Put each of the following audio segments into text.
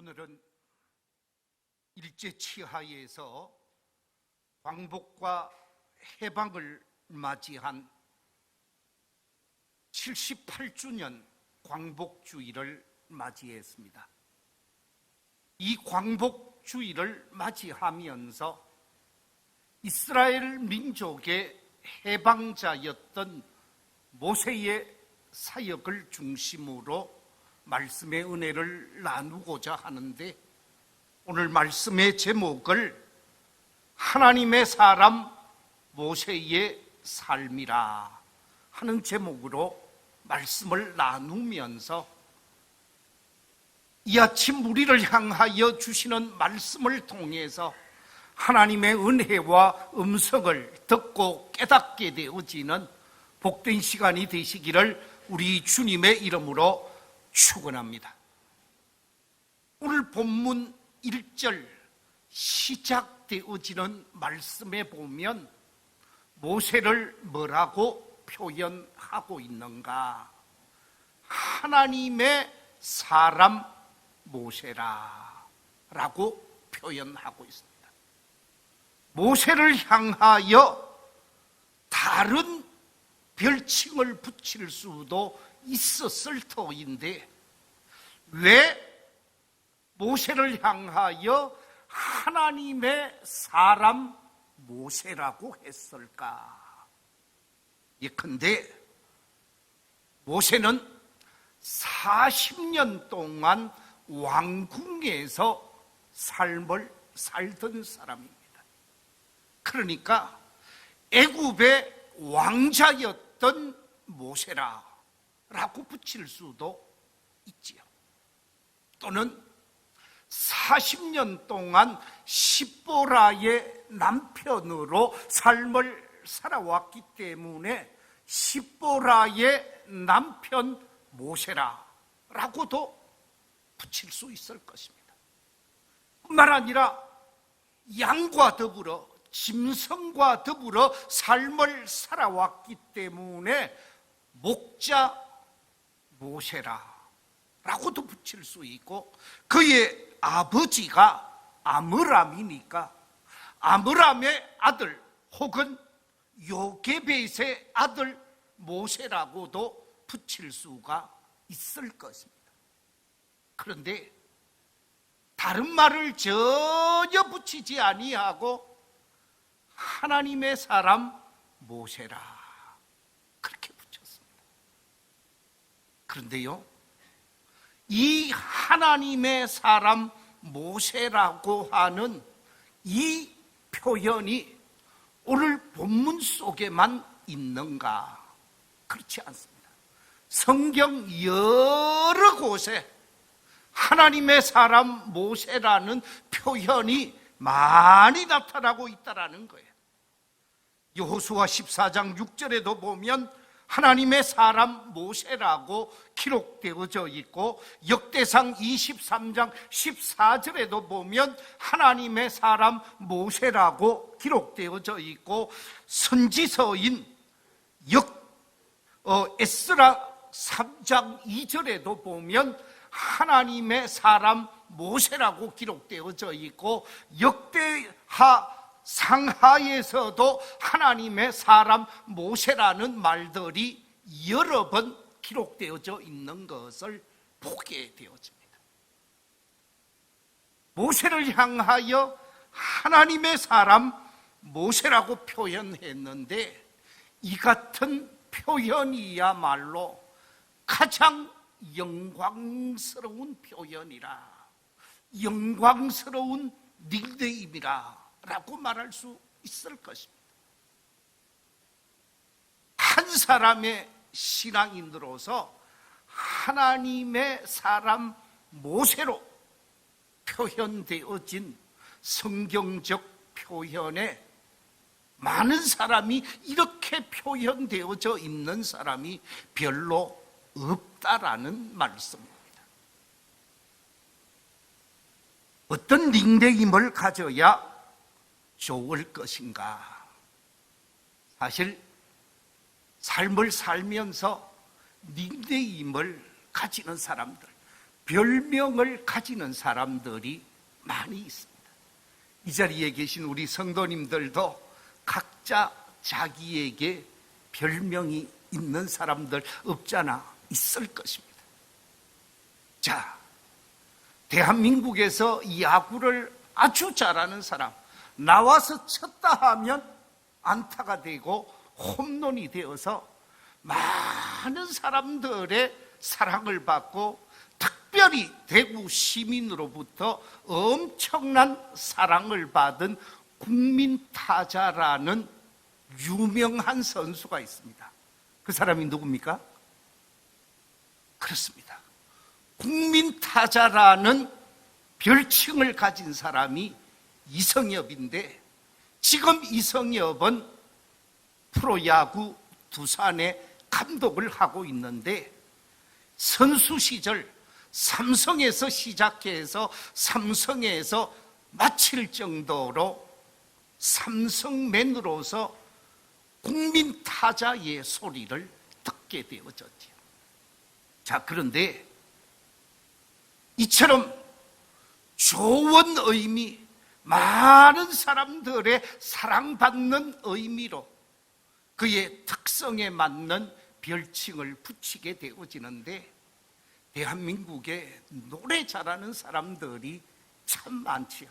오늘은 일제치하에서 광복과 해방을 맞이한 78주년 광복주의를 맞이했습니다. 이 광복주의를 맞이하면서 이스라엘 민족의 해방자였던 모세의 사역을 중심으로 말씀의 은혜를 나누고자 하는데, 오늘 말씀의 제목을 하나님의 사람 모세의 삶이라 하는 제목으로 말씀을 나누면서 이 아침 우리를 향하여 주시는 말씀을 통해서 하나님의 은혜와 음성을 듣고 깨닫게 되어지는 복된 시간이 되시기를 우리 주님의 이름으로 축원합니다. 오늘 본문 1절 시작되어지는 말씀에 보면 모세를 뭐라고 표현하고 있는가? 하나님의 사람 모세라 라고 표현하고 있습니다. 모세를 향하여 다른 별칭을 붙일 수도 있었을 터인데 왜 모세를 향하여 하나님의 사람 모세라고 했을까? 예컨대 모세는 40년 동안 왕궁에서 삶을 살던 사람입니다. 그러니까 애굽의 왕자였던 모세라고 붙일 수도 있지요. 또는 40년 동안 십보라의 남편으로 삶을 살아왔기 때문에 십보라의 남편 모세라고도 붙일 수 있을 것입니다. 뿐만 아니라 양과 더불어 짐승과 더불어 삶을 살아왔기 때문에 목자 모세라고도 붙일 수 있고, 그의 아버지가 아므람이니까 아므람의 아들 혹은 요게벳의 아들 모세라고도 붙일 수가 있을 것입니다. 그런데 다른 말을 전혀 붙이지 아니하고 하나님의 사람 모세라 그렇게 붙였습니다. 그런데요, 이 하나님의 사람 모세라고 하는 이 표현이 오늘 본문 속에만 있는가? 그렇지 않습니다. 성경 여러 곳에 하나님의 사람 모세라는 표현이 많이 나타나고 있다는 거예요. 여호수아 14장 6절에도 보면 하나님의 사람 모세라고 기록되어져 있고, 역대상 23장 14절에도 보면 하나님의 사람 모세라고 기록되어져 있고, 선지서인 에스라 3장 2절에도 보면 하나님의 사람 모세라고 기록되어져 있고, 역대하 상하에서도 하나님의 사람 모세라는 말들이 여러 번 기록되어져 있는 것을 보게 되어집니다. 모세를 향하여 하나님의 사람 모세라고 표현했는데, 이 같은 표현이야말로 가장 영광스러운 표현이라, 영광스러운 닉네임이라 라고 말할 수 있을 것입니다. 한 사람의 신앙인으로서 하나님의 사람 모세로 표현되어진 성경적 표현에 많은 사람이 이렇게 표현되어져 있는 사람이 별로 없다라는 말씀입니다. 어떤 닉네임을 가져야 좋을 것인가? 사실 삶을 살면서 닉네임을 가지는 사람들 별명을 가지는 사람들이 많이 있습니다. 이 자리에 계신 우리 성도님들도 각자 자기에게 별명이 있는 사람들 없잖아 있을 것입니다. 자, 대한민국에서 야구를 아주 잘하는 사람, 나와서 쳤다 하면 안타가 되고 홈런이 되어서 많은 사람들의 사랑을 받고 특별히 대구 시민으로부터 엄청난 사랑을 받은 국민타자라는 유명한 선수가 있습니다. 그 사람이 누굽니까? 그렇습니다. 국민타자라는 별칭을 가진 사람이 이성엽인데, 지금 이성엽은 프로야구 두산의 감독을 하고 있는데, 선수 시절 삼성에서 시작해서 삼성에서 마칠 정도로 삼성맨으로서 국민타자의 소리를 듣게 되어졌죠. 자, 그런데 이처럼 좋은 의미, 많은 사람들의 사랑받는 의미로 그의 특성에 맞는 별칭을 붙이게 되어지는데, 대한민국에 노래 잘하는 사람들이 참 많지요.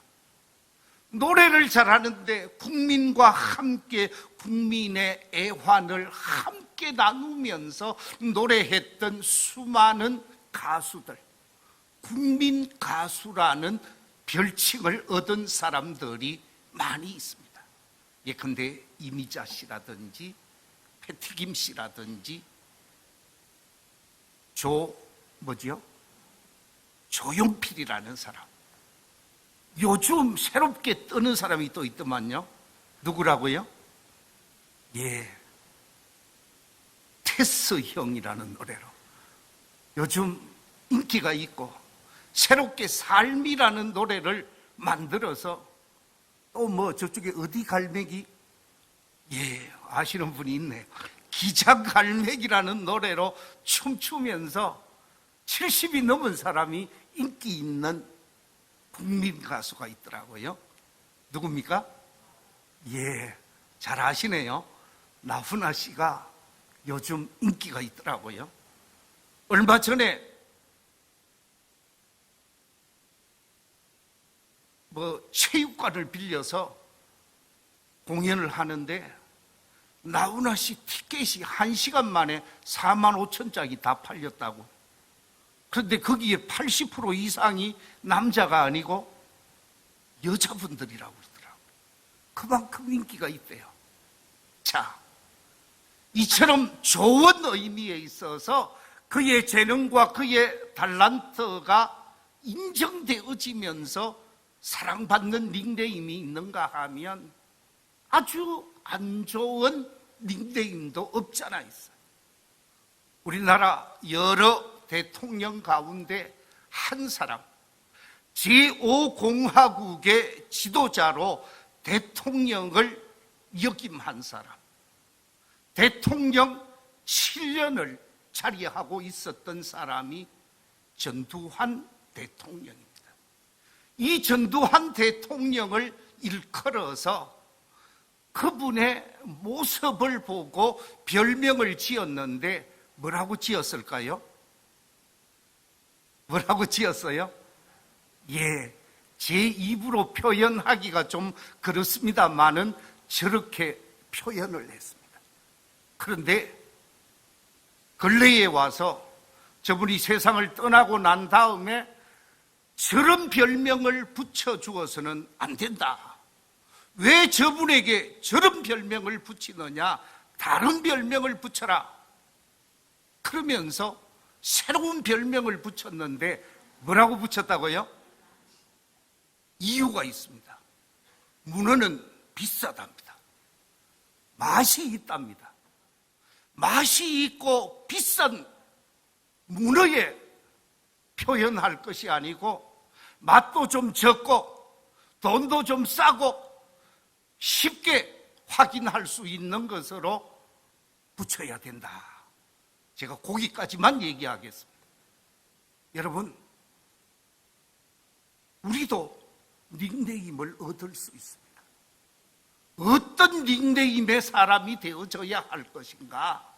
노래를 잘하는데 국민과 함께 국민의 애환을 함께 나누면서 노래했던 수많은 가수들, 국민 가수라는 별칭을 얻은 사람들이 많이 있습니다. 예컨대 이미자 씨라든지 패티김 씨라든지 조용필이라는 사람, 요즘 새롭게 뜨는 사람이 또 있더만요. 누구라고요? 예, 테스 형이라는 노래로 요즘 인기가 있고, 새롭게 삶이라는 노래를 만들어서 또 뭐 저쪽에 어디 갈매기, 예, 아시는 분이 있네요. 기자 갈매기라는 노래로 춤추면서 70이 넘은 사람이 인기 있는 국민 가수가 있더라고요. 누굽니까? 예, 잘 아시네요. 나훈아 씨가 요즘 인기가 있더라고요. 얼마 전에 체육관을 빌려서 공연을 하는데 나훈아 씨 티켓이 1시간 만에 45,000장이 다 팔렸다고. 그런데 거기에 80% 이상이 남자가 아니고 여자분들이라고 그러더라고요. 그만큼 인기가 있대요. 자, 이처럼 좋은 의미에 있어서 그의 재능과 그의 탤런트가 인정되어지면서 사랑받는 닉네임이 있는가 하면 아주 안 좋은 닉네임도 없잖아 있어요. 우리나라 여러 대통령 가운데 한 사람, 제5공화국의 지도자로 대통령을 역임한 사람, 대통령 7년을 자리하고 있었던 사람이 전두환 대통령입니다. 이 전두환 대통령을 일컬어서 그분의 모습을 보고 별명을 지었는데 뭐라고 지었을까요? 뭐라고 지었어요? 예, 제 입으로 표현하기가 좀 그렇습니다만은 저렇게 표현을 했습니다. 그런데 근래에 와서 저분이 세상을 떠나고 난 다음에 저런 별명을 붙여주어서는 안 된다. 왜 저분에게 저런 별명을 붙이느냐? 다른 별명을 붙여라. 그러면서 새로운 별명을 붙였는데 뭐라고 붙였다고요? 이유가 있습니다. 문어는 비싸답니다. 맛이 있답니다. 맛이 있고 비싼 문어에 표현할 것이 아니고, 맛도 좀 적고 돈도 좀 싸고 쉽게 확인할 수 있는 것으로 붙여야 된다. 제가 거기까지만 얘기하겠습니다. 여러분, 우리도 닉네임을 얻을 수 있습니다. 어떤 닉네임의 사람이 되어져야 할 것인가?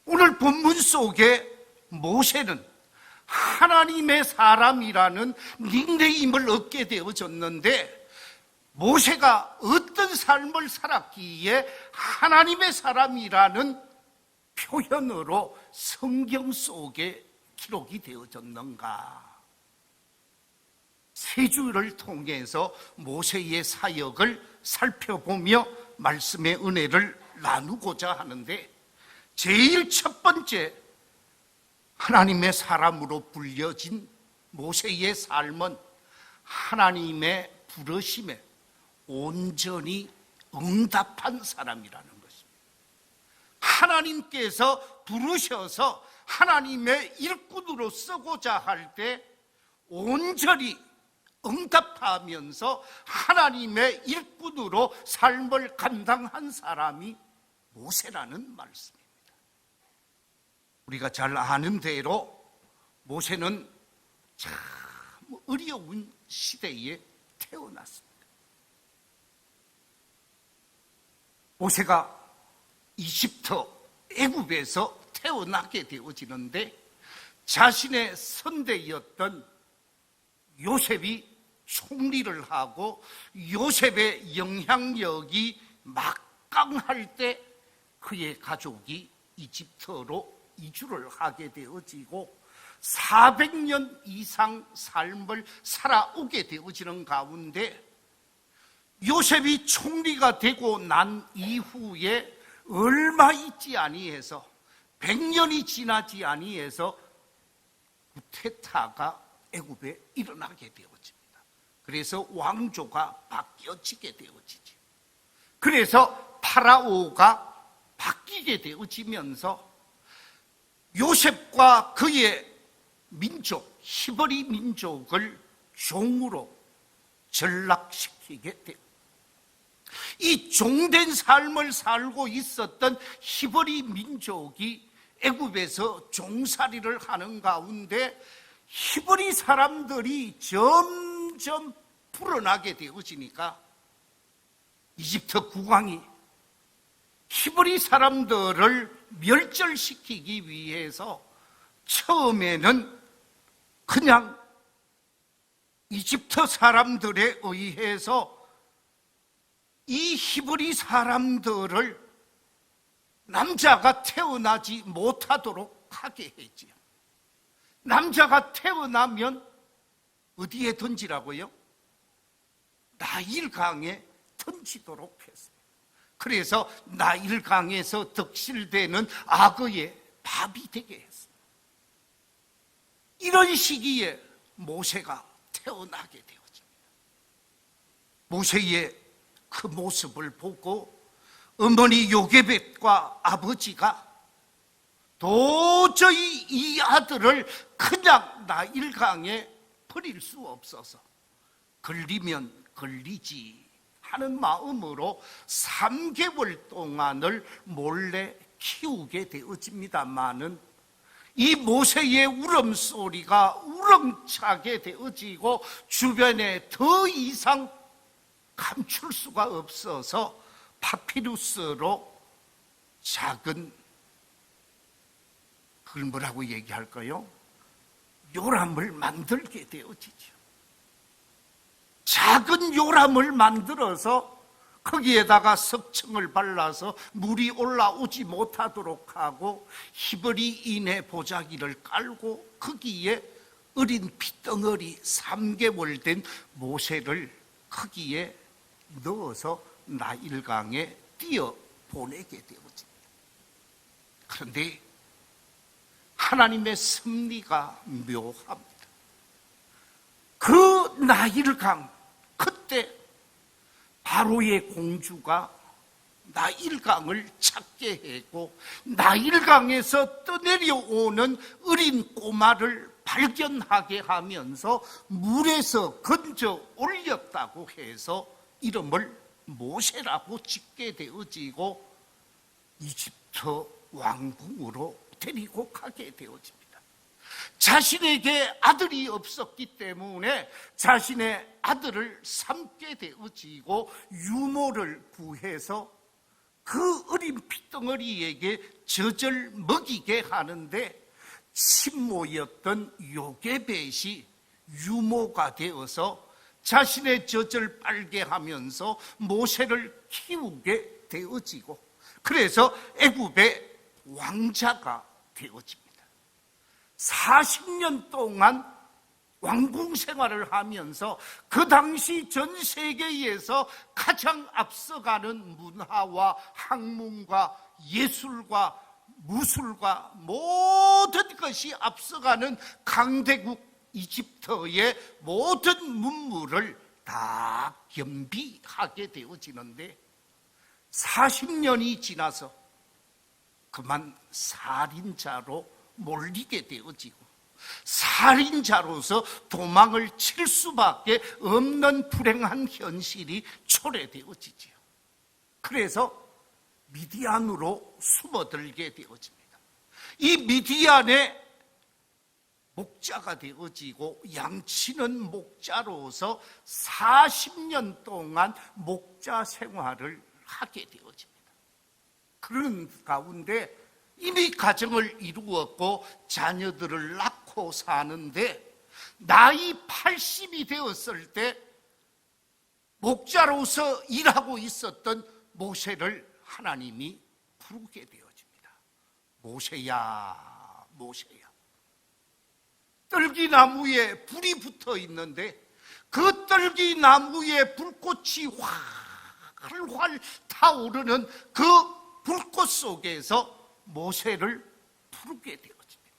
오늘 본문 속에 모세는 하나님의 사람이라는 닉네임을 얻게 되어졌는데, 모세가 어떤 삶을 살았기에 하나님의 사람이라는 표현으로 성경 속에 기록이 되어졌는가? 세 주를 통해서 모세의 사역을 살펴보며 말씀의 은혜를 나누고자 하는데, 제일 첫 번째 하나님의 사람으로 불려진 모세의 삶은 하나님의 부르심에 온전히 응답한 사람이라는 것입니다. 하나님께서 부르셔서 하나님의 일꾼으로 쓰고자 할 때 온전히 응답하면서 하나님의 일꾼으로 삶을 감당한 사람이 모세라는 말씀입니다. 우리가 잘 아는 대로 모세는 참 어려운 시대에 태어났습니다. 모세가 이집트 애굽에서 태어나게 되어지는데, 자신의 선대였던 요셉이 총리를 하고 요셉의 영향력이 막강할 때 그의 가족이 이집트로 이주를 하게 되어지고 400년 이상 삶을 살아오게 되어지는 가운데, 요셉이 총리가 되고 난 이후에 얼마 있지 아니해서 100년이 지나지 아니해서 쿠데타가 애굽에 일어나게 되어집니다. 그래서 왕조가 바뀌어지게 되어지죠. 그래서 파라오가 바뀌게 되어지면서 요셉과 그의 민족, 히브리 민족을 종으로 전락시키게 되고, 이 종된 삶을 살고 있었던 히브리 민족이 애굽에서 종살이를 하는 가운데 히브리 사람들이 점점 불어나게 되어지니까 이집트 국왕이 히브리 사람들을 멸절시키기 위해서 처음에는 그냥 이집트 사람들에 의해서 이 히브리 사람들을 남자가 태어나지 못하도록 하게 했지요. 남자가 태어나면 어디에 던지라고요? 나일강에 던지도록 했습니다. 그래서 나일강에서 득실되는 악어의 밥이 되게 했습니다. 이런 시기에 모세가 태어나게 되었습니다. 모세의 그 모습을 보고 어머니 요게벳과 아버지가 도저히 이 아들을 그냥 나일강에 버릴 수 없어서 걸리면 걸리지 하는 마음으로 3개월 동안을 몰래 키우게 되어집니다마는, 이 모세의 울음소리가 우렁차게 되어지고 주변에 더 이상 감출 수가 없어서 파피루스로 작은, 그걸 뭐라고 얘기할까요? 요람을 만들게 되어지죠. 작은 요람을 만들어서 거기에다가 석청을 발라서 물이 올라오지 못하도록 하고 히브리인의 보자기를 깔고 거기에 어린 핏덩어리 3개월 된 모세를 거기에 넣어서 나일강에 띄어 보내게 되어집니다. 그런데 하나님의 섭리가 묘합니다. 그 나일강, 그때 바로의 공주가 나일강을 찾게 했고 나일강에서 떠내려오는 어린 꼬마를 발견하게 하면서 물에서 건져 올렸다고 해서 이름을 모세라고 짓게 되어지고 이집트 왕궁으로 데리고 가게 되어집니다. 자신에게 아들이 없었기 때문에 자신의 아들을 삼게 되어지고 유모를 구해서 그 어린 핏덩어리에게 젖을 먹이게 하는데, 친모였던 요게벳이 유모가 되어서 자신의 젖을 빨게 하면서 모세를 키우게 되어지고, 그래서 애굽의 왕자가 되어집니다. 40년 동안 왕궁 생활을 하면서 그 당시 전 세계에서 가장 앞서가는 문화와 학문과 예술과 무술과 모든 것이 앞서가는 강대국 이집트의 모든 문물을 다 겸비하게 되어지는데, 40년이 지나서 그만 살인자로 몰리게 되어지고, 살인자로서 도망을 칠 수밖에 없는 불행한 현실이 초래되어지지요. 그래서 미디안으로 숨어들게 되어집니다. 이 미디안의 목자가 되어지고 양치는 목자로서 40년 동안 목자 생활을 하게 되어집니다. 그런 가운데 이미 가정을 이루었고 자녀들을 낳고 사는데, 나이 80이 되었을 때 목자로서 일하고 있었던 모세를 하나님이 부르게 되어집니다. 모세야, 모세야. 떨기나무에 불이 붙어 있는데 그 떨기나무에 불꽃이 활활 타오르는 그 불꽃 속에서 모세를 부르게 되어집니다.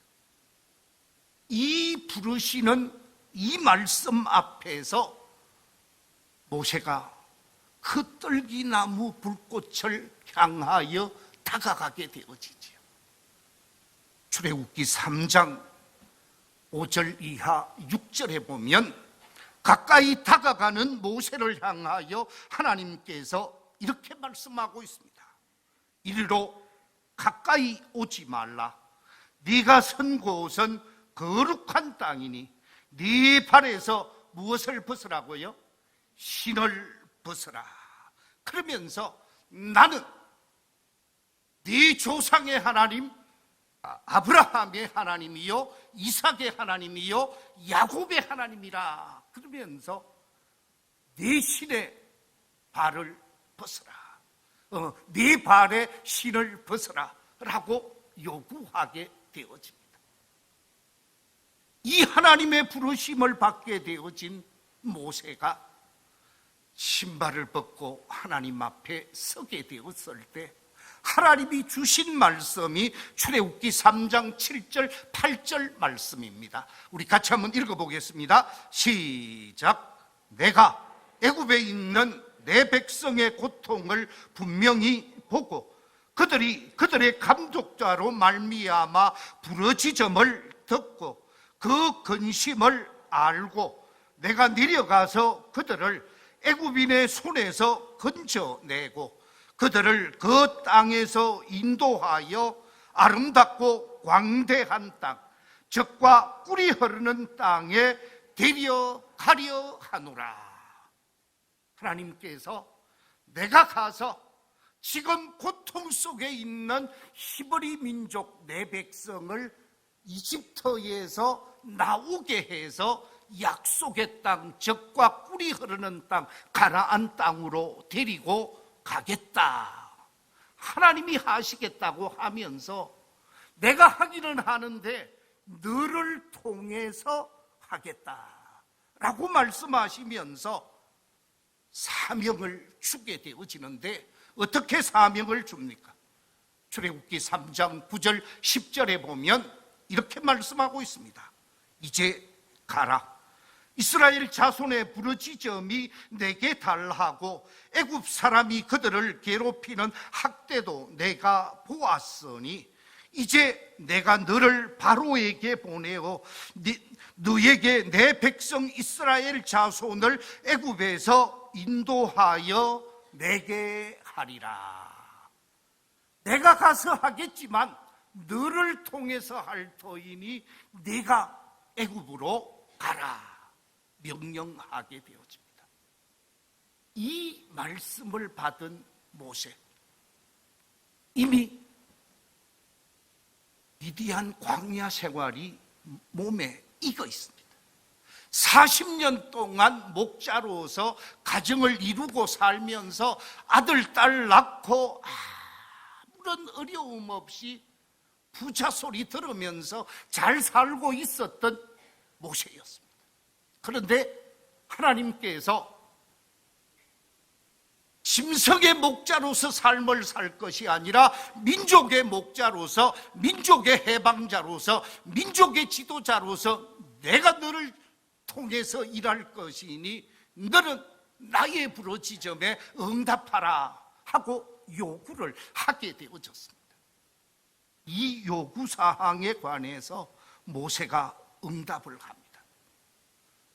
이 부르시는 이 말씀 앞에서 모세가 그 떨기나무 불꽃을 향하여 다가가게 되어지지요. 출애굽기 3장 5절 이하 6절에 보면 가까이 다가가는 모세를 향하여 하나님께서 이렇게 말씀하고 있습니다. 이리로 가까이 오지 말라. 네가 선 곳은 거룩한 땅이니 네 발에서 무엇을 벗으라고요? 신을 벗으라. 그러면서 나는 네 조상의 하나님 아브라함의 하나님이요 이삭의 하나님이요 야곱의 하나님이라. 그러면서 네 신의 발을 벗으라. 네 발에 신을 벗으라 라고 요구하게 되어집니다. 이 하나님의 부르심을 받게 되어진 모세가 신발을 벗고 하나님 앞에 서게 되었을 때 하나님이 주신 말씀이 출애굽기 3장 7절 8절 말씀입니다. 우리 같이 한번 읽어보겠습니다. 시작. 내가 애굽에 있는 내 백성의 고통을 분명히 보고 그들의 감독자로 말미암아 부르짖음을 듣고 그 근심을 알고 내가 내려가서 그들을 애굽인의 손에서 건져내고 그들을 그 땅에서 인도하여 아름답고 광대한 땅, 젖과 꿀이 흐르는 땅에 데려가려 하노라. 하나님께서 내가 가서 지금 고통 속에 있는 히브리 민족 내 백성을 이집트에서 나오게 해서 약속의 땅, 젖과 꿀이 흐르는 땅, 가나안 땅으로 데리고 가겠다. 하나님이 하시겠다고 하면서 내가 하기는 하는데 너를 통해서 하겠다라고 말씀하시면서 사명을 주게 되어지는데, 어떻게 사명을 줍니까? 출애굽기 3장 9절 10절에 보면 이렇게 말씀하고 있습니다. 이제 가라. 이스라엘 자손의 부르짖음이 내게 달하고 애굽 사람이 그들을 괴롭히는 학대도 내가 보았으니 이제 내가 너를 바로에게 보내어 너에게 내 백성 이스라엘 자손을 애굽에서 인도하여 내게 하리라. 내가 가서 하겠지만 너를 통해서 할 터이니 네가 애굽으로 가라 명령하게 되어집니다. 이 말씀을 받은 모세, 이미 미디안 광야 생활이 몸에 익어 있습니다. 40년 동안 목자로서 가정을 이루고 살면서 아들, 딸 낳고 아무런 어려움 없이 부자 소리 들으면서 잘 살고 있었던 모세였습니다. 그런데 하나님께서 짐승의 목자로서 삶을 살 것이 아니라 민족의 목자로서, 민족의 해방자로서, 민족의 지도자로서 내가 너를 통해서 일할 것이니 너는 나의 부르짖음에 응답하라 하고 요구를 하게 되어졌습니다. 이 요구사항에 관해서 모세가 응답을 합니다.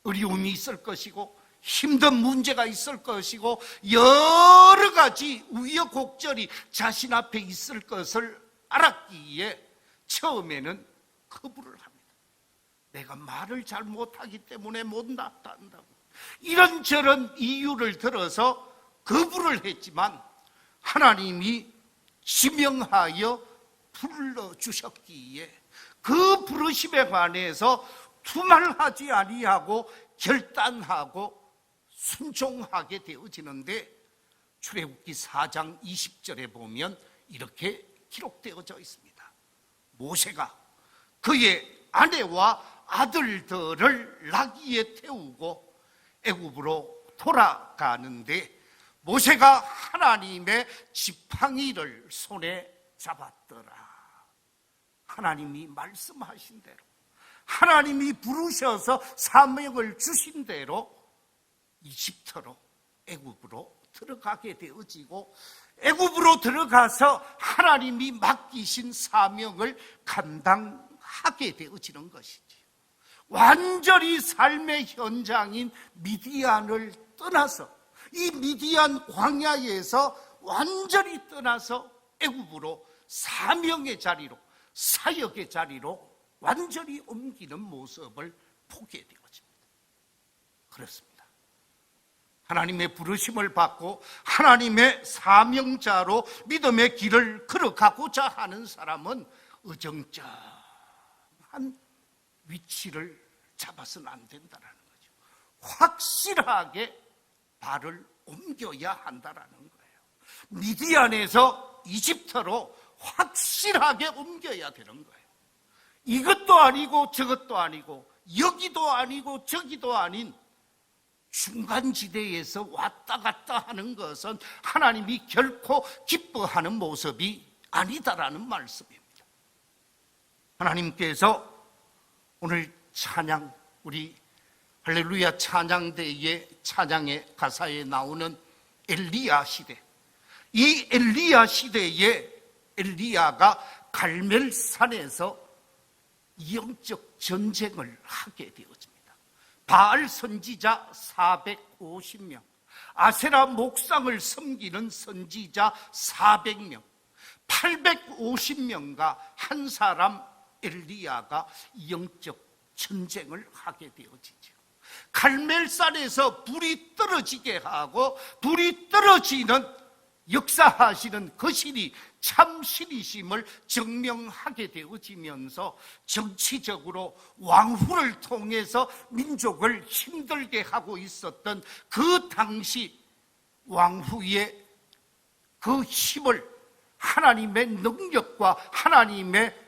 어려움이 있을 것이고 힘든 문제가 있을 것이고 여러 가지 우여곡절이 자신 앞에 있을 것을 알았기에 처음에는 거부를 합니다. 내가 말을 잘 못하기 때문에 못 나타난다고 이런저런 이유를 들어서 거부를 했지만 하나님이 지명하여 불러주셨기에 그 부르심에 관해서 두말하지 아니하고 결단하고 순종하게 되어지는데 출애굽기 4장 20절에 보면 이렇게 기록되어져 있습니다. 모세가 그의 아내와 아들들을 나귀에 태우고 애굽으로 돌아가는데 모세가 하나님의 지팡이를 손에 잡았더라. 하나님이 말씀하신 대로, 하나님이 부르셔서 사명을 주신 대로 이집트로, 애굽으로 들어가게 되어지고 애굽으로 들어가서 하나님이 맡기신 사명을 감당하게 되어지는 것이지요. 완전히 삶의 현장인 미디안을 떠나서, 이 미디안 광야에서 완전히 떠나서 애굽으로 사명의 자리로, 사역의 자리로 완전히 옮기는 모습을 보게 되어집니다. 그렇습니다. 하나님의 부르심을 받고 하나님의 사명자로 믿음의 길을 걸어가고자 하는 사람은 어정쩡한 위치를 잡아서는 안 된다는 거죠. 확실하게 발을 옮겨야 한다는 거예요. 미디안에서 이집트로 확실하게 옮겨야 되는 거예요. 이것도 아니고 저것도 아니고 여기도 아니고 저기도 아닌 중간지대에서 왔다 갔다 하는 것은 하나님이 결코 기뻐하는 모습이 아니다라는 말씀입니다. 하나님께서 오늘 찬양, 우리 할렐루야 찬양대의 찬양의 가사에 나오는 엘리야 시대, 이 엘리야 시대에 엘리야가 갈멜산에서 영적 전쟁을 하게 되어집니다. 바알 선지자 450명, 아세라 목상을 섬기는 선지자 400명, 850명과 한 사람 엘리야가 영적 전쟁을 하게 되어지죠. 갈멜산에서 불이 떨어지게 하고 불이 떨어지는 역사하시는 그 신이 참 신이심을 증명하게 되어지면서 정치적으로 왕후를 통해서 민족을 힘들게 하고 있었던 그 당시 왕후의 그 힘을 하나님의 능력과 하나님의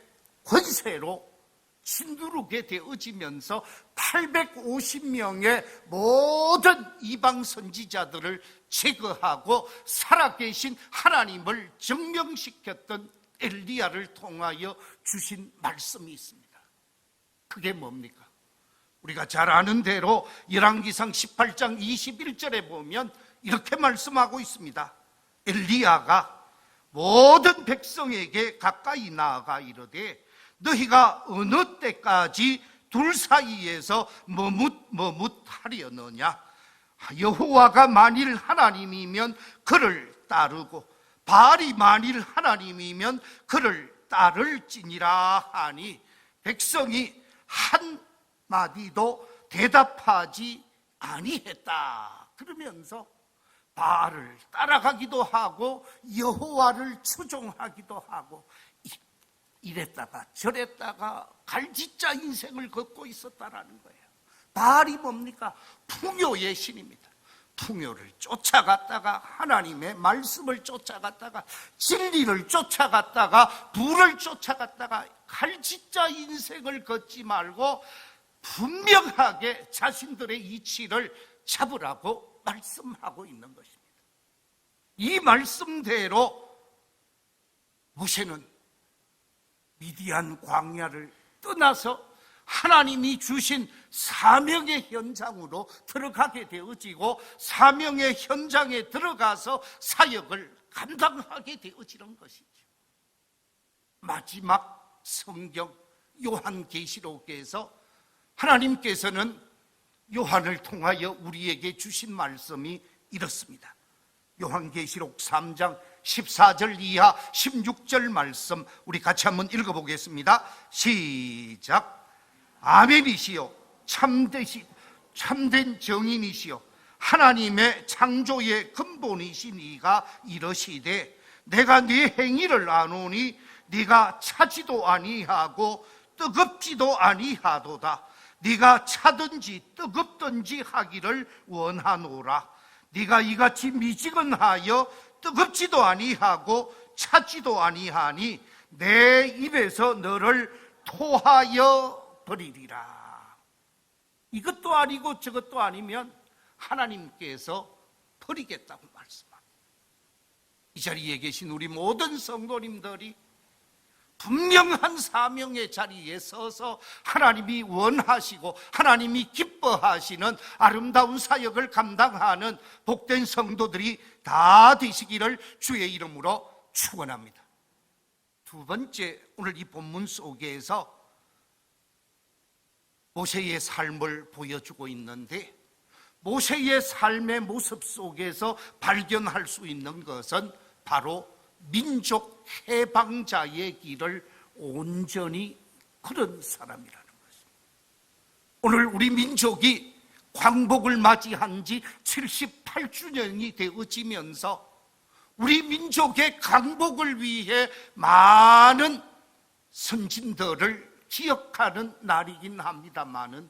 권세로 짓누르게 되어지면서 850명의 모든 이방 선지자들을 제거하고 살아계신 하나님을 증명시켰던 엘리야를 통하여 주신 말씀이 있습니다. 그게 뭡니까? 우리가 잘 아는 대로 열왕기상 18장 21절에 보면 이렇게 말씀하고 있습니다. 엘리야가 모든 백성에게 가까이 나아가 이르되 너희가 어느 때까지 둘 사이에서 머뭇하려느냐? 여호와가 만일 하나님이면 그를 따르고 바알이 만일 하나님이면 그를 따를지니라 하니 백성이 한마디도 대답하지 아니했다. 그러면서 바알을 따라가기도 하고 여호와를 추종하기도 하고 이랬다가 저랬다가 갈짓자 인생을 걷고 있었다라는 거예요. 바알이 뭡니까? 풍요의 신입니다. 풍요를 쫓아갔다가 하나님의 말씀을 쫓아갔다가 진리를 쫓아갔다가 부를 쫓아갔다가 갈짓자 인생을 걷지 말고 분명하게 자신들의 이치를 잡으라고 말씀하고 있는 것입니다. 이 말씀대로 모세는 미디안 광야를 떠나서 하나님이 주신 사명의 현장으로 들어가게 되어지고 사명의 현장에 들어가서 사역을 감당하게 되어지는 것이죠. 마지막 성경 요한계시록에서 하나님께서는 요한을 통하여 우리에게 주신 말씀이 이렇습니다. 요한계시록 3장 14절 이하 16절 말씀 우리 같이 한번 읽어보겠습니다. 시작. 아멘이시여 참된 정인이시여 하나님의 창조의 근본이신 이가 이러시되 내가 네 행위를 아노니 네가 차지도 아니하고 뜨겁지도 아니하도다. 네가 차든지 뜨겁든지 하기를 원하노라. 네가 이같이 미지근하여 뜨겁지도 아니하고 차지도 아니하니 내 입에서 너를 토하여 버리리라. 이것도 아니고 저것도 아니면 하나님께서 버리겠다고 말씀합니다. 이 자리에 계신 우리 모든 성도님들이 분명한 사명의 자리에 서서 하나님이 원하시고 하나님이 기뻐하시는 아름다운 사역을 감당하는 복된 성도들이 다 되시기를 주의 이름으로 축원합니다. 두 번째, 오늘 이 본문 속에서 모세의 삶을 보여주고 있는데 모세의 삶의 모습 속에서 발견할 수 있는 것은 바로 민족 해방자의 길을 온전히 걸은 사람이라는 것입니다. 오늘 우리 민족이 광복을 맞이한 지 78주년이 되어지면서 우리 민족의 강복을 위해 많은 선진들을 기억하는 날이긴 합니다만은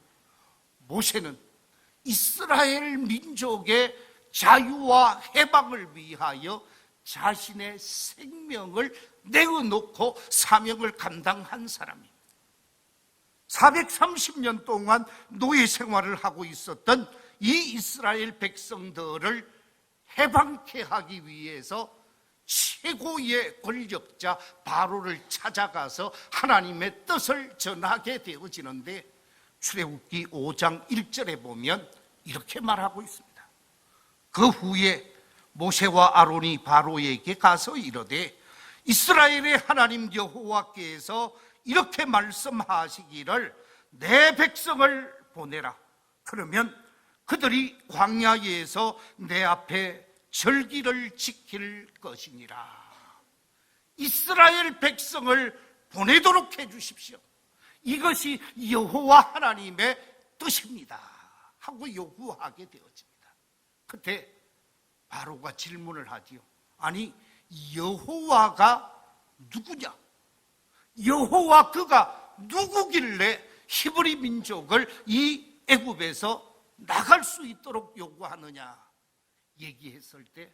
모세는 이스라엘 민족의 자유와 해방을 위하여 자신의 생명을 내어놓고 사명을 감당한 사람입니다. 430년 동안 노예 생활을 하고 있었던 이 이스라엘 백성들을 해방케 하기 위해서 최고의 권력자 바로를 찾아가서 하나님의 뜻을 전하게 되어지는데 출애굽기 5장 1절에 보면 이렇게 말하고 있습니다. 그 후에 모세와 아론이 바로에게 가서 이르되 이스라엘의 하나님 여호와께서 이렇게 말씀하시기를 내 백성을 보내라. 그러면 그들이 광야에서 내 앞에 절기를 지킬 것이니라. 이스라엘 백성을 보내도록 해주십시오. 이것이 여호와 하나님의 뜻입니다 하고 요구하게 되어집니다. 그때 바로가 질문을 하지요. 아니 여호와가 누구냐? 여호와 그가 누구길래 히브리 민족을 이 애굽에서 나갈 수 있도록 요구하느냐 얘기했을 때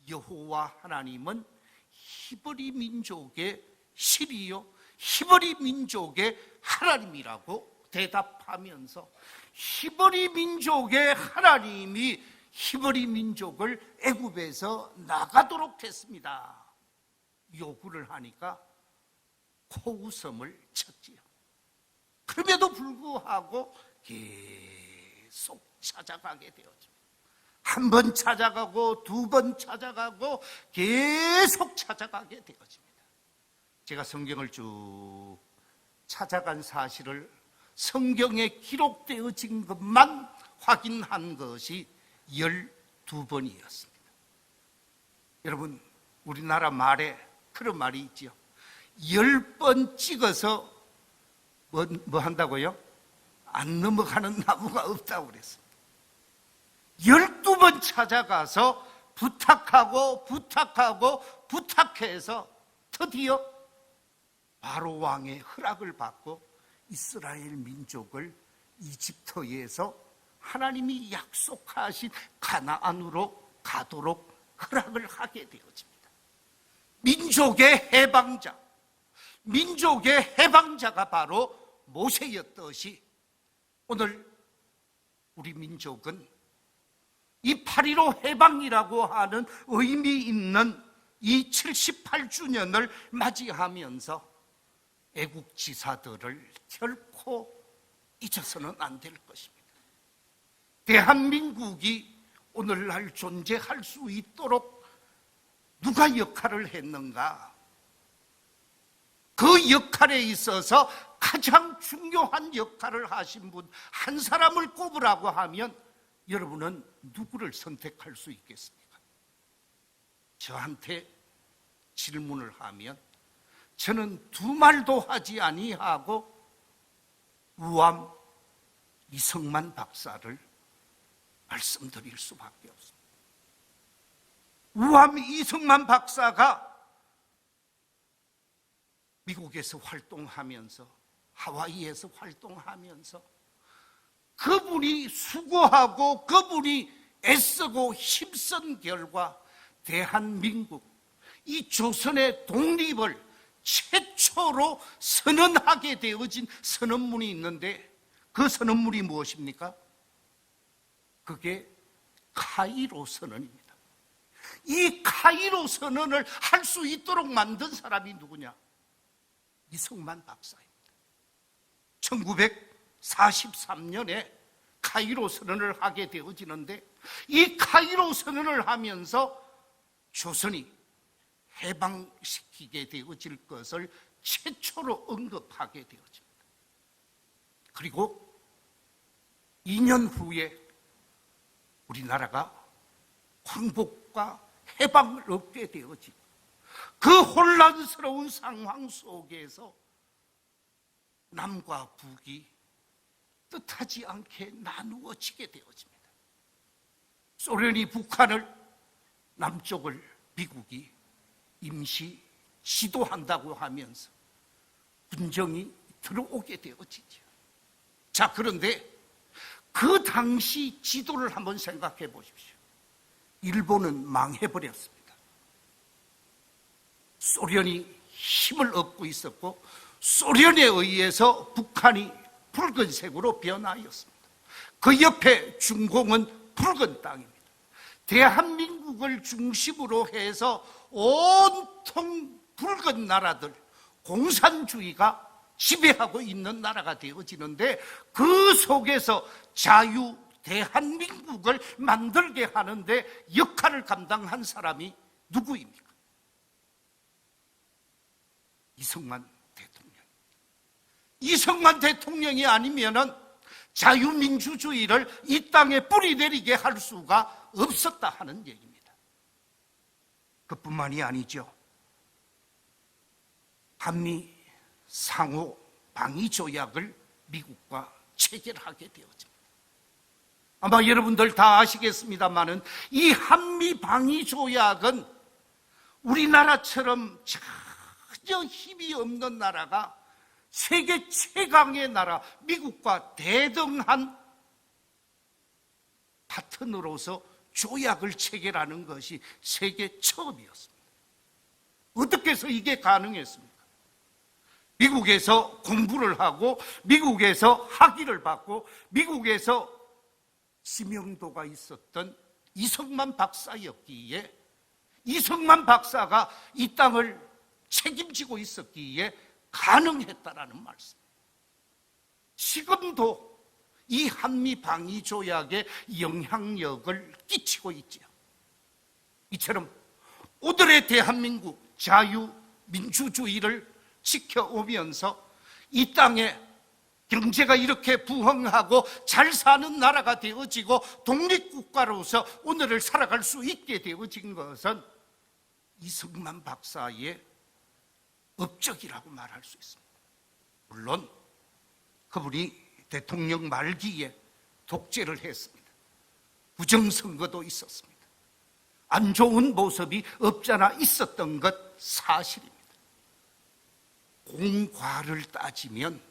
여호와 하나님은 히브리 민족의 신이요 히브리 민족의 하나님이라고 대답하면서 히브리 민족의 하나님이 히브리 민족을 애굽에서 나가도록 했습니다. 요구를 하니까 코웃음을 쳤지요. 그럼에도 불구하고 계속 찾아가게 되었죠. 한 번 찾아가고 두 번 찾아가고 계속 찾아가게 되어집니다. 제가 성경을 쭉 찾아간 사실을 성경에 기록되어진 것만 확인한 것이 12번이었습니다. 여러분 우리나라 말에 그런 말이 있죠. 10번 찍어서 뭐 한다고요? 안 넘어가는 나무가 없다고 그랬어요. 12번 찾아가서 부탁해서 드디어 바로 왕의 허락을 받고 이스라엘 민족을 이집트에서 하나님이 약속하신 가나안으로 가도록 허락을 하게 되어집니다. 민족의 해방자가 바로 모세였듯이 오늘 우리 민족은 이 8.15 해방이라고 하는 의미 있는 이 78주년을 맞이하면서 애국지사들을 결코 잊어서는 안 될 것입니다. 대한민국이 오늘날 존재할 수 있도록 누가 역할을 했는가? 그 역할에 있어서 가장 중요한 역할을 하신 분 한 사람을 꼽으라고 하면 여러분은 누구를 선택할 수 있겠습니까? 저한테 질문을 하면 저는 두 말도 하지 아니하고 우암 이성만 박사를 말씀드릴 수밖에 없습니다. 우암 이성만 박사가 미국에서 활동하면서 하와이에서 활동하면서 그분이 수고하고 그분이 애쓰고 힘쓴 결과 대한민국 이 조선의 독립을 최초로 선언하게 되어진 선언문이 있는데 그 선언문이 무엇입니까? 그게 카이로 선언입니다. 이 카이로 선언을 할 수 있도록 만든 사람이 누구냐? 이성만 박사입니다. 1943년에 카이로 선언을 하게 되어지는데 이 카이로 선언을 하면서 조선이 해방시키게 되어질 것을 최초로 언급하게 되어집니다. 그리고 2년 후에 우리나라가 광복과 해방을 얻게 되어지고 그 혼란스러운 상황 속에서 남과 북이 뜻하지 않게 나누어지게 되어집니다. 소련이 북한을, 남쪽을 미국이 임시 지도한다고 하면서 분정이 들어오게 되어지죠. 자, 그런데 그 당시 지도를 한번 생각해 보십시오. 일본은 망해버렸습니다. 소련이 힘을 얻고 있었고 소련에 의해서 북한이 붉은색으로 변하였습니다. 그 옆에 중공은 붉은 땅입니다. 대한민국을 중심으로 해서 온통 붉은 나라들, 공산주의가 지배하고 있는 나라가 되어지는데 그 속에서 자유 대한민국을 만들게 하는데 역할을 감당한 사람이 누구입니까? 이성만 대통령. 이성만 대통령이 아니면은 자유민주주의를 이 땅에 뿌리내리게 할 수가 없었다 하는 얘기입니다. 그뿐만이 아니죠. 한미 상호 방위 조약을 미국과 체결하게 되어집니다. 아마 여러분들 다 아시겠습니다만은 이 한미 방위 조약은 우리나라처럼 전혀 힘이 없는 나라가 세계 최강의 나라 미국과 대등한 파트너로서 조약을 체결하는 것이 세계 처음이었습니다. 어떻게 해서 이게 가능했습니까? 미국에서 공부를 하고 미국에서 학위를 받고 미국에서 지명도가 있었던 이성만 박사였기에 이성만 박사가 이 땅을 책임지고 있었기에 가능했다라는 말씀. 지금도 이 한미 방위 조약에 영향력을 끼치고 있죠. 이처럼 오늘의 대한민국 자유민주주의를 지켜오면서 이 땅에 경제가 이렇게 부흥하고 잘 사는 나라가 되어지고 독립국가로서 오늘을 살아갈 수 있게 되어진 것은 이성만 박사의 업적이라고 말할 수 있습니다. 물론 그분이 대통령 말기에 독재를 했습니다. 부정선거도 있었습니다. 안 좋은 모습이 없잖아 있었던 것 사실입니다. 공과를 따지면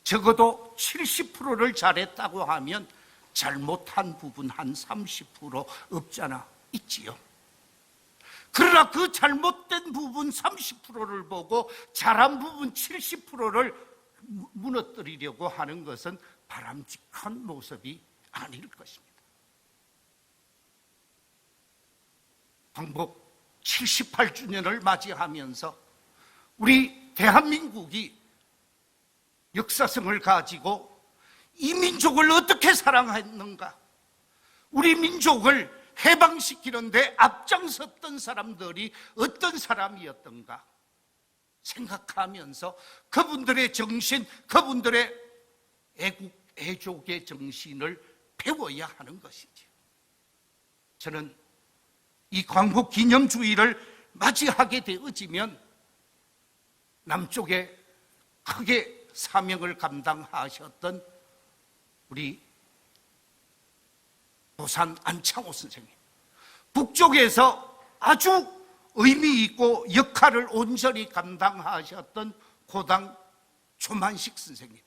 적어도 70%를 잘했다고 하면 잘못한 부분 한 30% 없잖아 있지요. 그러나 그 잘못된 부분 30%를 보고 잘한 부분 70%를 무너뜨리려고 하는 것은 바람직한 모습이 아닐 것입니다. 광복 78주년을 맞이하면서 우리 대한민국이 역사성을 가지고 이 민족을 어떻게 사랑했는가, 우리 민족을 해방시키는데 앞장섰던 사람들이 어떤 사람이었던가 생각하면서 그분들의 정신, 그분들의 애국, 애족의 정신을 배워야 하는 것이죠. 저는 이 광복 기념주의를 맞이하게 되어지면 남쪽에 크게 사명을 감당하셨던 우리 도산 안창호 선생님, 북쪽에서 아주 의미 있고 역할을 온전히 감당하셨던 고당 조만식 선생님,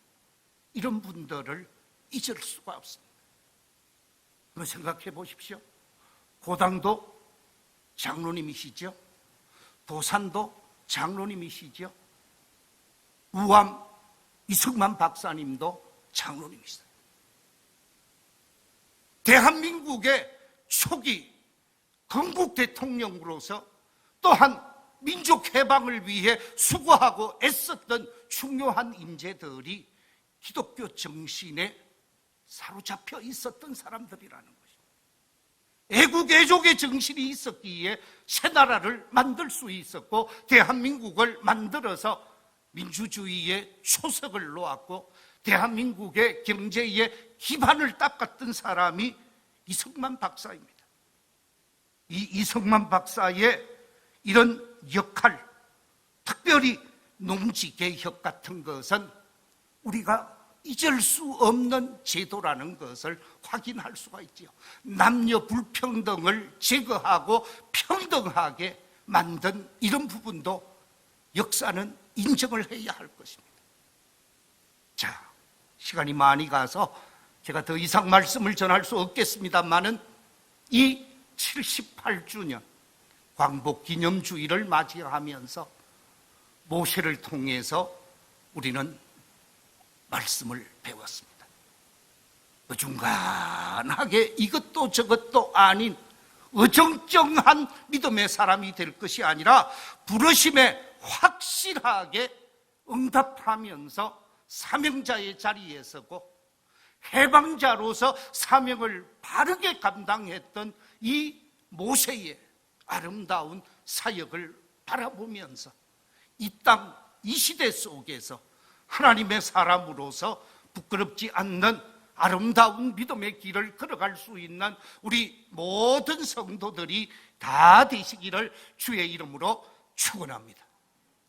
이런 분들을 잊을 수가 없습니다. 한번 생각해 보십시오. 고당도 장로님이시죠. 도산도 장로님이시죠. 우암 이승만 박사님도 장로님이시죠. 대한민국의 초기 건국 대통령으로서 또한 민족 해방을 위해 수고하고 애썼던 중요한 인재들이 기독교 정신에 사로잡혀 있었던 사람들이라는 것입니다. 애국 애족의 정신이 있었기에 새 나라를 만들 수 있었고 대한민국을 만들어서 민주주의의 초석을 놓았고 대한민국의 경제의 기반을 닦았던 사람이 이승만 박사입니다. 이 이승만 박사의 이런 역할, 특별히 농지개혁 같은 것은 우리가 잊을 수 없는 제도라는 것을 확인할 수가 있지요. 남녀 불평등을 제거하고 평등하게 만든 이런 부분도 역사는 인정을 해야 할 것입니다. 자, 시간이 많이 가서 제가 더 이상 말씀을 전할 수 없겠습니다만은 이 78주년 광복 기념주의를 맞이하면서 모세를 통해서 우리는 말씀을 배웠습니다. 어중간하게 이것도 저것도 아닌 어정쩡한 믿음의 사람이 될 것이 아니라 부르심에 확실하게 응답하면서 사명자의 자리에 서고 해방자로서 사명을 바르게 감당했던 이 모세의 아름다운 사역을 바라보면서 이 땅, 이 시대 속에서 하나님의 사람으로서 부끄럽지 않는 아름다운 믿음의 길을 걸어갈 수 있는 우리 모든 성도들이 다 되시기를 주의 이름으로 축원합니다.